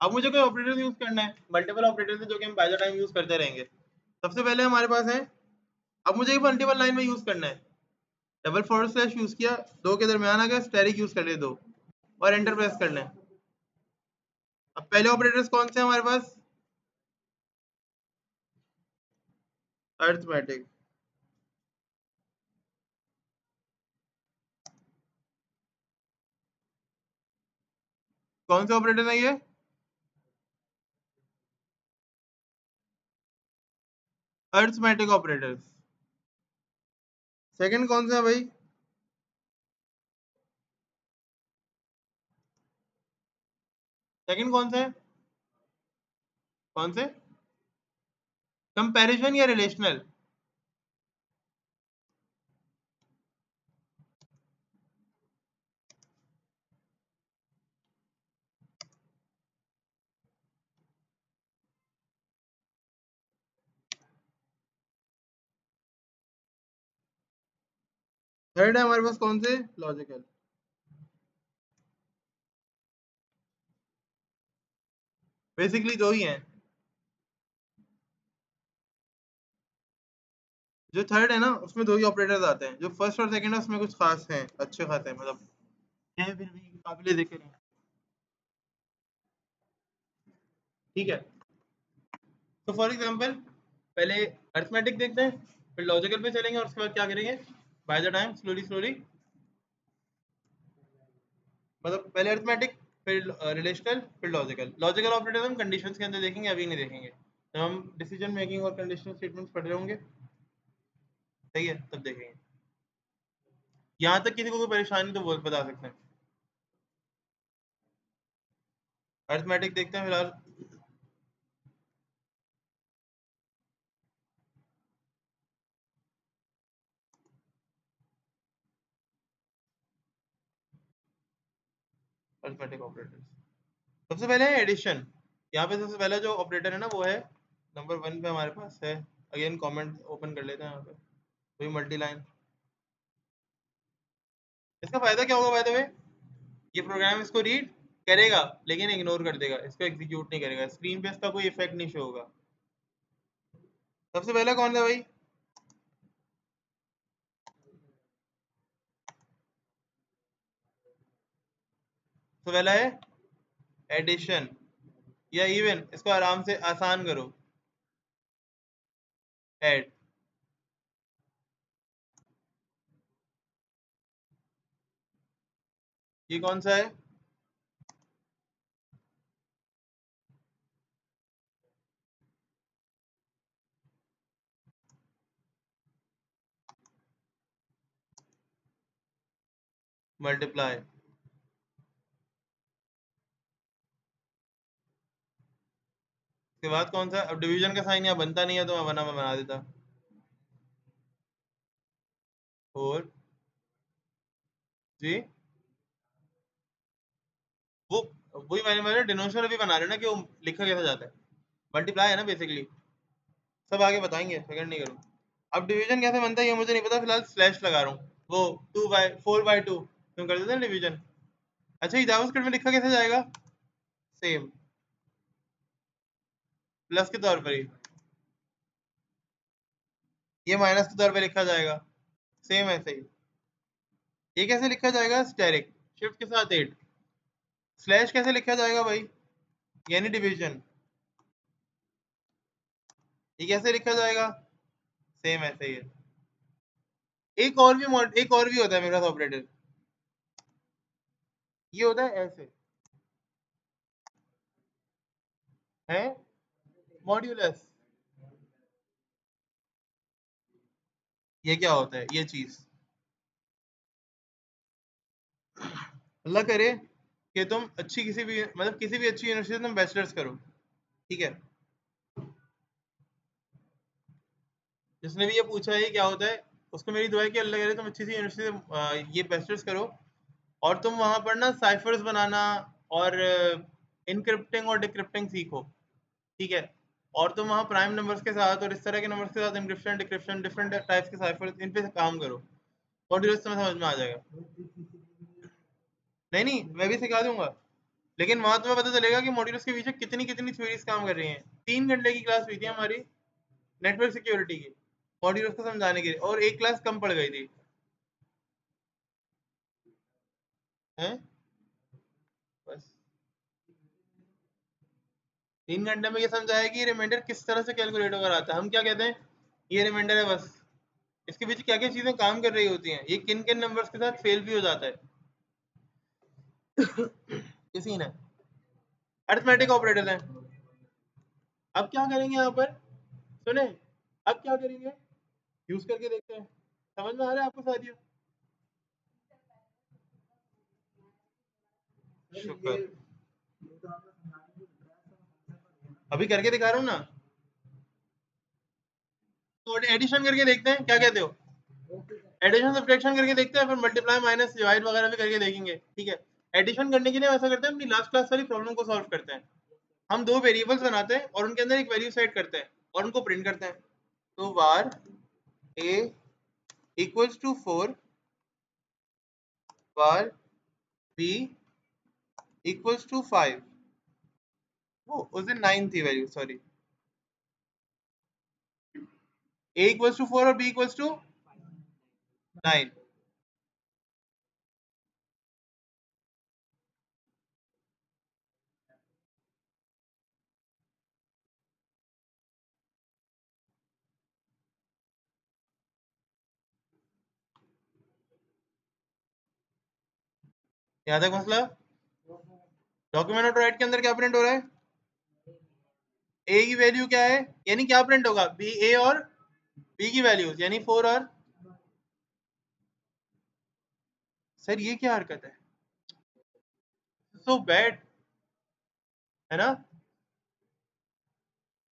A: अब मुझे कोई ऑपरेटर यूज करना है, मल्टीपल ऑपरेटर्स है जो कि हम बाय द टाइम यूज करते रहेंगे। सबसे पहले हमारे पास है, अब मुझे एक मल्टीपल लाइन में यूज करना है, डबल फॉरवर्ड स्लैश यूज किया, दो के दरमियान आ गया, स्टेरिक यूज कर लिए दो, और एंटर प्रेस करना है। अब पहले ऑपरेटर्स कौन से हैं हमारे पास, अर्थमेटिक। कौन से ऑपरेटर है ये, अर्थमेटिक ऑपरेटर्स। सेकंड कौन सा है भाई, सेकंड कौन सा है, कौन से, कंपैरिजन या रिलेशनल। थर्ड है हमारे पास कौन से, लॉजिकल। बेसिकली दो ही हैं। जो थर्ड है ना, उसमें दो ही ऑपरेटर्स आते हैं। जो फर्स्ट और सेकंड है, उसमें कुछ खास हैं, अच्छे खासे हैं, मतलब हैं, फिर भी काबिले जिक्र हैं। ठीक है, तो फॉर एग्जांपल पहले अरिथमेटिक देखते हैं, फिर लॉजिकल पे चलेंगे, और उसके बाद क्या करेंगे, by the time slowly slowly मतलब पहले अरिथमेटिक, फिर रिलेशनल, फिर लॉजिकल। लॉजिकल ऑपरेटर हम कंडीशंस के अंदर देखेंगे, अभी नहीं देखेंगे। जब हम डिसीजन मेकिंग और कंडीशनल स्टेटमेंट्स पढ़ रहे होंगे, सही है, तब देखेंगे। यहाँ तक किसी को कोई परेशानी तो बोल बता सकते हैं। अरिथमेटिक देखते हैं फिलहाल। अरिथमेटिक ऑपरेटर्स, सबसे पहले है एडिशन। यहाँ पे सबसे पहला जो ऑपरेटर है ना, वो है नंबर 1 पे हमारे पास है। अगेन कमेंट ओपन कर लेते हैं यहाँ पे, वही मल्टी लाइन। इसका फायदा क्या होगा बाय द वे? ये प्रोग्राम इसको रीड करेगा लेकिन इग्नोर कर देगा, इसको एग्जीक्यूट नहीं करेगा, स्क्रीन पे इसका कोई इफेक्ट नहीं शो होगा। सबसे पहला कौन है भाई? सबसे पहला है एडिशन, या इवन इसको आराम से आसान करो, ऐड। ये कौन सा है? मल्टीप्लाई। उसके बाद कौन सा? अब डिवीजन का साइन यहाँ बनता नहीं है तो मैं बना देता। और जी, वो वही मैंने डिनोमिनेटर अभी बना रहे हैं ना, कि वो लिखा कैसे जाता है। मल्टीप्लाई है ना बेसिकली। सब आगे बताएंगे, सेकंड नहीं करूँ। अब डिवीजन कैसे बनता है ये मुझे नहीं पता, फिलहाल स्लैश लगा रहा हूँ। वो 2/4/2 तुम कर देते हैं डिवीजन। अच्छा, ये जावास्क्रिप्ट में लिखा कैसे जाएगा? सेम, प्लस के तौर पर ही, ये माइनस के तौर पे लिखा जाएगा। सेम ऐसे ही। ये कैसे लिखा जाएगा? स्टेरिक, शिफ्ट के साथ 8। स्लैश कैसे लिखा जाएगा भाई? यानी डिवीजन, ये कैसे लिखा जाएगा? सेम ऐसे ही है। एक और भी होता है मेरे पास ऑपरेटर, ये होता है ऐसे, है मॉड्यूलस। ये क्या होता है ये चीज? अल्लाह करे कि तुम अच्छी किसी भी, मतलब किसी भी अच्छी यूनिवर्सिटी में तुम बैचलर्स करो, ठीक है। जिसने भी ये पूछा है ये क्या होता है, उसको मेरी दुआ है कि अल्लाह करे तुम अच्छी सी यूनिवर्सिटी से ये बैचलर्स करो, और तुम वहां पर ना साइफर्स बनाना और इनक्रिप्टिंग और डिक्रिप्टिंग सीखो, ठीक है। और तुम वहाँ प्राइम नंबर्स के साथ और इस तरह के नंबर्स के साथ इनक्रिप्शन डिक्रिप्शन डिफरेंट टाइप्स के साइफर्स, इन पे काम करो, मॉड्यूलस तुम्हें समझ में आ जाएगा। नहीं नहीं, मैं भी सिखा दूंगा, लेकिन वहां तुम्हें पता चलेगा कि मॉड्यूलस के पीछे कितनी कितनी थ्योरीज काम कर रही हैं। 3 घंटे की क्लास हुई थी हमारी नेटवर्क सिक्योरिटी की, मॉड्यूलस को समझाने के लिए, और एक क्लास कम पड़ गई थी। हैं? बस 3 घंटे में ये समझाया कि रिमाइंडर किस तरह से कैलकुलेट होकर आता है। हम क्या कहते हैं, ये रिमाइंडर है बस, इसके पीछे क्या क्या चीजें काम कर रही होती हैं, ये किन किन नंबर्स के साथ फेल भी हो जाता है। इसी ने अरिथमेटिक ऑपरेटर है। अब क्या करेंगे यहाँ पर, सुने, अब क्या करेंगे, यूज करके देखते हैं। समझ में आ रहा है आपको साथियों? शुक्र, अभी करके दिखा रहा हूँ ना। तो एडिशन करके देखते हैं, क्या कहते हो? एडिशन सब्ट्रैक्शन करके देखते हैं, फिर मल्टीप्लाई माइनस डिवाइड वगैरह भी करके देखेंगे, ठीक है। एडिशन करने के लिए वैसा करते हैं, अपनी लास्ट क्लास वाली प्रॉब्लम को सॉल्व करते हैं। हम दो वेरिएबल्स बनाते हैं और उनके अंदर एक वैल्यू सेट करते हैं और उनको प्रिंट करते हैं। तो var a equals to 4, var b equals to 5। वो उस दिन 9 थी value, sorry. a equals to 4 और b equals to 9। यहाँ तक मसला? डॉक्यूमेंट ऑटो राइट के अंदर क्या प्रिंट हो रहा है? ए की वैल्यू क्या है, यानी क्या प्रिंट होगा? बी, ए और बी की वैल्यूज, यानी 4 और सर ये क्या हरकत है? सो बैड, है ना?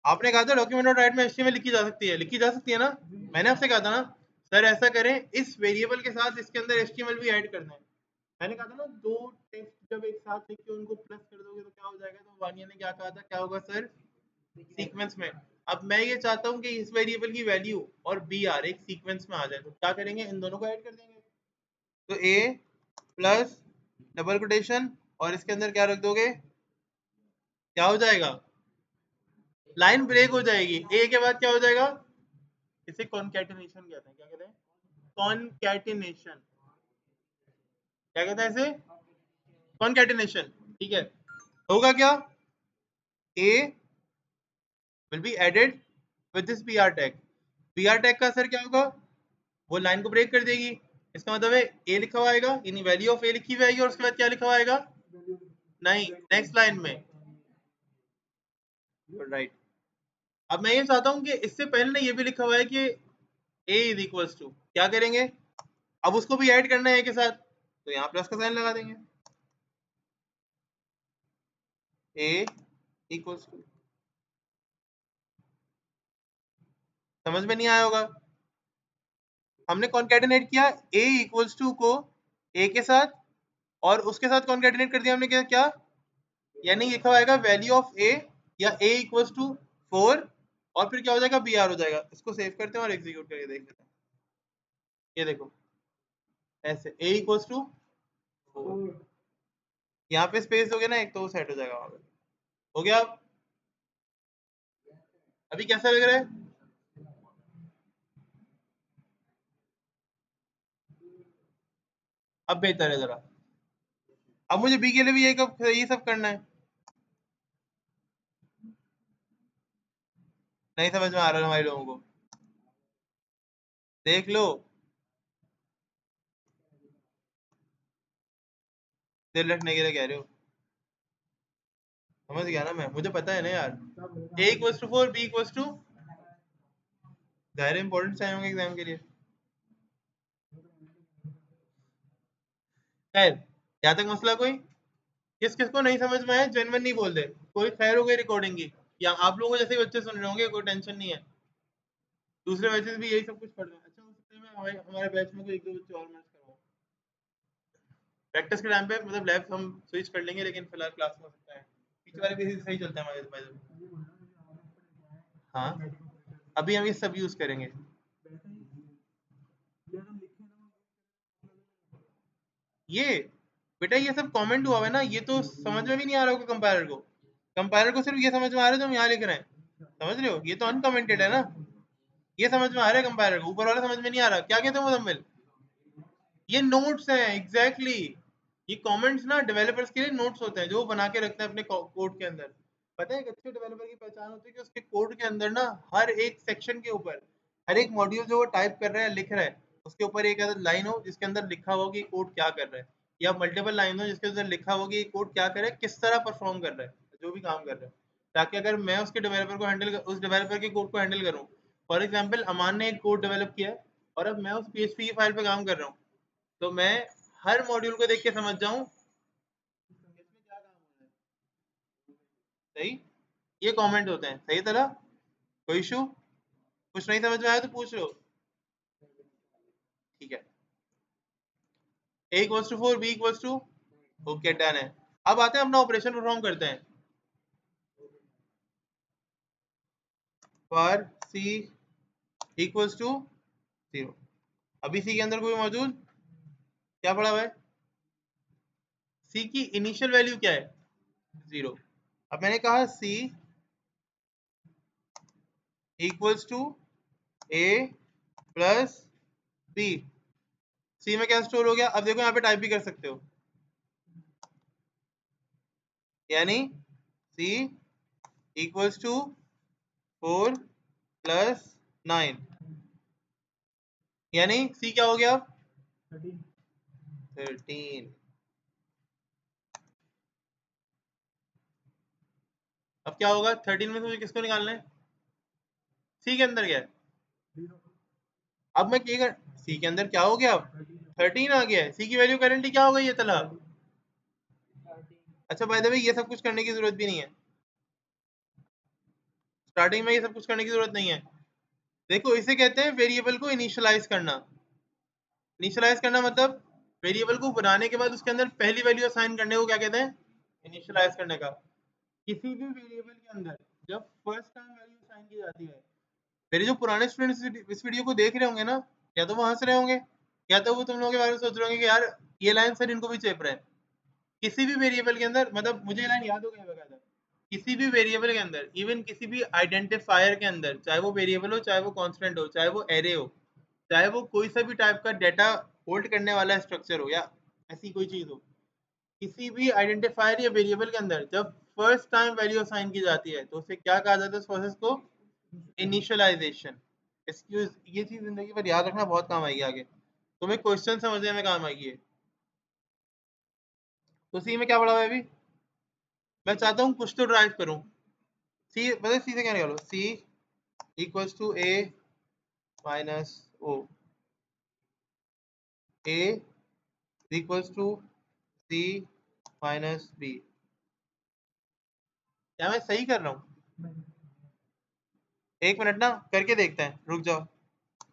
A: आपने कहा था डॉक्यूमेंट और राइट में एचटीएमएल लिखी जा सकती है, लिखी जा सकती है ना? मैंने आपसे कहा था ना सर ऐसा करें, इस वेरिएबल के साथ इसके अंदर एचटीएमएल भी ऐड करना है। मैंने कहा था ना दो टेक्स्ट जब एक साथ लिख के उनको प्लस कर दोगे तो क्या हो जाएगा? तो वानिया ने क्या कहा था, क्या होगा सर? सीक्वेंस में। अब मैं ये चाहता हूँ कि इस वेरिएबल की वैल्यू और बी आर एक सीक्वेंस में आ जाए, तो क्या करेंगे? इन दोनों को ऐड कर देंगे। तो ए प्लस डबल कोटेशन और इसके अंदर क्या रख दोगे? क्या हो जाएगा? लाइन ब्रेक हो जाएगी। ए के बाद क्या हो जाएगा? इसे कॉन्कैटिनेशन कहते हैं। क्या कहते हैं? कॉन्कैटिनेशन। क्या कहते हैं इसे? कॉन्कैटिनेशन। ठीक है, होगा क्या? A will be added with this B R tag. B R tag का असर क्या होगा? वो लाइन को ब्रेक कर देगी। इसका मतलब है ए लिखा हुआ आएगा, यानी वैल्यू ऑफ ए लिखी हुई आएगी, और उसके बाद क्या लिखा हुआ आएगा? नहीं, नेक्स्ट लाइन में। राइट। अब मैं ये चाहता हूँ कि इससे पहले ना ये भी लिखा हुआ है कि ए इज इक्वल्स टू, क्या करेंगे? अब उसको भी ऐड करना है ए के साथ, तो यहाँ प्लस का साइन लगा देंगे। ए इक्वल्स टू, समझ में नहीं आया होगा? हमने कॉन्कैटिनेट किया ए इक्वल्स टू को ए के साथ, और उसके साथ कॉन्कैटिनेट कर दिया हमने क्या क्या, यानी लिखा होगा वैल्यू ऑफ ए या ए इक्वल्स टू 4, और फिर क्या हो जाएगा? बी आर हो जाएगा। इसको सेव करते हैं और एग्जीक्यूट करके देख लेते हैं। ये देखो, ऐसे ए इक्वल्स टू 4, यहाँ पे स्पेस दोगे ना एक, तो वो सेट हो जाएगा वहां पे। हो गया? अभी कैसा लग रहा है? अब बेहतर है जरा। अब मुझे बी के लिए भी ये सब करना है। नहीं समझ में आ रहा है हमारे लोगों को? देख लो, दिल रखने के लिए कह रहे हो। समझ गया ना मैं, मुझे पता है ना यार। A equals to 4, b equals to, ज़ाहिर इंपॉर्टेंट चाहिए होंगे एग्जाम के लिए। खैर, यहाँ तक मसला कोई? किस किस को नहीं समझ में आया जेनवन नहीं बोल दे, कोई खैर हो गई रिकॉर्डिंग की, या आप लोगों जैसे ही बच्चे सुन रहे होंगे, कोई टेंशन नहीं है। दूसरे बैचेस भी यही सब कुछ पढ़ रहे हैं। अच्छा, हो सकता है मैं हमारे बैच में कोई एक दो बच्चे और मैच करवाऊँ। प्रैक्टिस के टाइम पे मतलब लैब हम स्विच कर लेंगे, लेकिन फिलहाल क्लास में हो सकता है पीछे वाले भी सही चलता है हमारे पास। हाँ, अभी हम ये सब यूज करेंगे। ये बेटा ये सब कमेंट हुआ है ना, ये तो समझ में भी नहीं आ रहा होगा कंपाइलर को। कंपाइलर को सिर्फ ये समझ में आ रहा है जो हम यहाँ लिख रहे हैं, समझ रहे हो? ये तो अनकमेंटेड है ना, ये समझ में आ रहा है कंपाइलर को, ऊपर वाला समझ में नहीं आ रहा। क्या कहते हो मुजम्मिल? ये नोट्स हैं, एग्जैक्टली ये कमेंट्स ना डेवलपर्स के लिए नोट्स होते हैं जो वो बना के रखते हैं अपने कोड के अंदर। पता है एक अच्छे डेवलपर की पहचान होती है कि उसके कोड के अंदर ना हर एक सेक्शन के ऊपर, हर एक मॉड्यूल जो वो टाइप कर रहा है, लिख रहा है, उसके ऊपर एक लाइन हो जिसके अंदर लिखा हो कि कोड क्या कर रहा है, या मल्टीपल लाइन हो जिसके अंदर लिखा हो कि कोड क्या कर रहा है, किस तरह परफॉर्म कर रहा है, जो भी काम कर रहा है, ताकि अगर मैं उसके डेवलपर को हैंडल उस डेवलपर के कोड को हैंडल करूँ। फॉर एग्जाम्पल अमान ने एक कोड डेवलप किया है, और अब मैं उस PHP की फाइल पे काम कर रहा हूँ, तो मैं हर मॉड्यूल को देख के समझ जाऊं इसमें क्या काम हो रहा है। सही, ये कमेंट होते हैं। सही तरह, कोई इशू? कुछ नहीं समझ में आया तो पूछ लो। ठीक है, a equals to 4, b equals to, okay done है। अब आते हैं अपना ऑपरेशन परफॉर्म करते हैं। फॉर सी इक्वल्स टू 0, अभी सी के अंदर कोई मौजूद, क्या पड़ा हुआ है? सी की इनिशियल वैल्यू क्या है? 0। अब मैंने कहा c equals to a plus b, c में क्या स्टोर हो गया? अब देखो यहाँ पे टाइप भी कर सकते हो, यानी सी इक्वल्स टू 4 प्लस 9, यानी सी क्या हो गया? 13। अब क्या होगा, 13 में से मुझे किसको निकालना है, सी के अंदर क्या है, अब मैं क्या कर, सी के अंदर क्या हो गया, अब 13 आ गया है, सी की वैल्यू करेंटली क्या हो गई है तला। अच्छा बाय द वे ये सब कुछ करने की जरूरत भी नहीं है, स्टार्टिंग में ये सब कुछ करने की जरूरत नहीं है। देखो इसे कहते हैं वेरिएबल को इनिशियलाइज करना। इनिशियलाइज करना मतलब वेरिएबल को बनाने के बाद उसके अंदर पहली वैल्यू असाइन करने को क्या कहते हैं, इनिशियलाइज करने का। किसी भी वेरिएबल के अंदर जब फर्स्ट टाइम वैल्यू असाइन की जाती है, मेरे जो पुराने स्टूडेंट्स इस वीडियो को देख रहे होंगे ना, या तो वो हंस रहे होंगे, या तो वो तुम लोगों के बारे में सोच रहे होंगे कि यार ये लाइन सर इनको भी चेप रहे हैं। किसी भी वेरिएबल के अंदर, मतलब मुझे ये लाइन याद हो गई बकायदा, किसी भी वेरिएबल के अंदर, इवन किसी भी आइडेंटिफायर के अंदर, चाहे वो वेरिएबल हो, चाहे वो कांस्टेंट हो, चाहे वो एरे हो, चाहे वो कोई सा भी टाइप का डाटा होल्ड करने वाला स्ट्रक्चर हो, या ऐसी कोई चीज हो, किसी भी आइडेंटिफायर या वेरिएबल के अंदर जब फर्स्ट टाइम वैल्यू असाइन की जाती है तो उसे क्या कहा जाता है, इस प्रोसेस को इनिशियलाइजेशन। एक्सक्यूज, ये चीज जिंदगी पर याद रखना, बहुत काम आएगी आगे, तुम्हें क्वेश्चन समझने में काम आएगी। तो सी में क्या पढ़ा हुआ है अभी, मैं चाहता हूँ कुछ तो ड्राइव करूँ। सी मतलब सी से क्या निकालो, c equals to a minus o, a equals to c minus b. क्या मैं सही कर रहा हूँ, एक मिनट ना करके देखते हैं, रुक जाओ।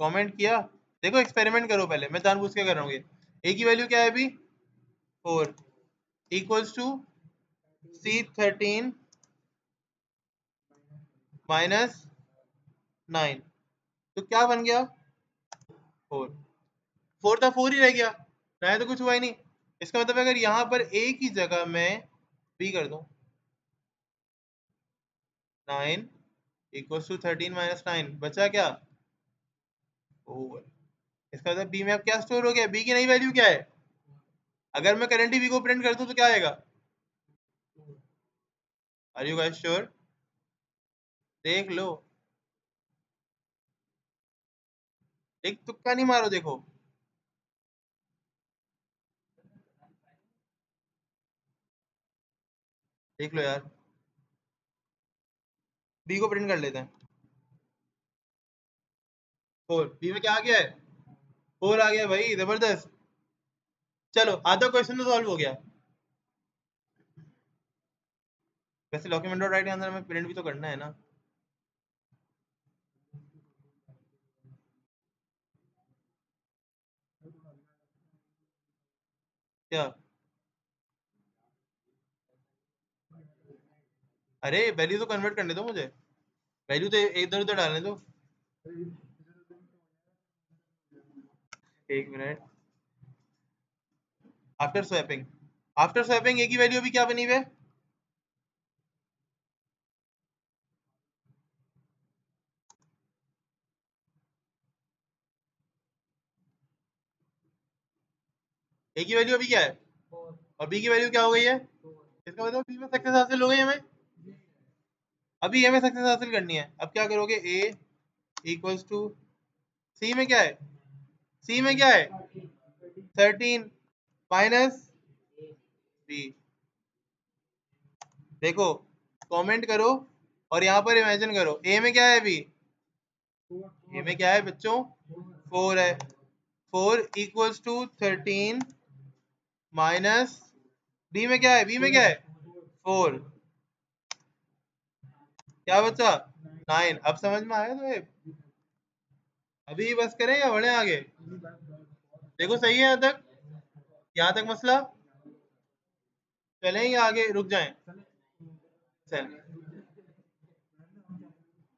A: कमेंट किया, देखो एक्सपेरिमेंट करो पहले, मैं जानबूझ के कर रहा हूँ ये। ए की वैल्यू क्या है अभी, 4 इक्वल्स टू सी 13 माइनस 9, तो क्या बन गया, 4। 4 था, 4 ही रह गया, नया तो कुछ हुआ ही नहीं। इसका मतलब अगर यहाँ पर ए की जगह मैं बी कर दूं, 9 इक्वल्स टू 13 माइनस 9, बचा क्या, 4। इसका मतलब बी में अब क्या स्टोर हो गया, बी की नई वैल्यू क्या है, अगर मैं करेंटली बी को प्रिंट कर दूं तो क्या आएगा, आर यू गाइस श्योर, देख लो, एक तुक्का नहीं मारो, देखो देख लो यार, बी को प्रिंट कर लेते हैं, 4, बी में क्या आ गया है, 4 आ गया भाई, जबरदस्त। चलो आधा क्वेश्चन तो सॉल्व हो गया। वैसे डॉक्यूमेंट डॉट राइट के अंदर हमें प्रिंट भी तो करना है ना, क्या, अरे वैल्यू तो कन्वर्ट करने दो मुझे, वैल्यू तो इधर उधर डालने दो, एक minute. After swapping, after swapping a की वैल्यू अभी क्या बनी हुई है, ए की वैल्यू अभी क्या है, और बी की वैल्यू क्या हो गई है, इसका मतलब बी में सक्सेस हासिल हो गई हमें, अभी ए में सक्सेस हासिल करनी है। अब क्या करोगे, ए इक्वल्स टू, सी में क्या है, सी में क्या है, 13 माइनस बी, देखो कमेंट करो और यहाँ पर इमेजिन करो, ए में क्या है अभी, ए में क्या है बच्चों, 4 है, 4 इक्वल्स टू 13 माइनस, बी में क्या है, बी में क्या है 4, क्या बचा 9। अब समझ में आया तो ये, अभी बस करें या बढ़े आगे, देखो सही है यहाँ तक, यहाँ तक मसला, चलें या आगे रुक जाएं, चल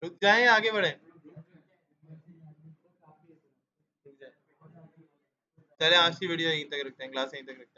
A: रुक जाएं या आगे बढ़े, रुक जाएं। चले आज की वीडियो यहीं तक रखते हैं, क्लास यहीं तक रखते हैं।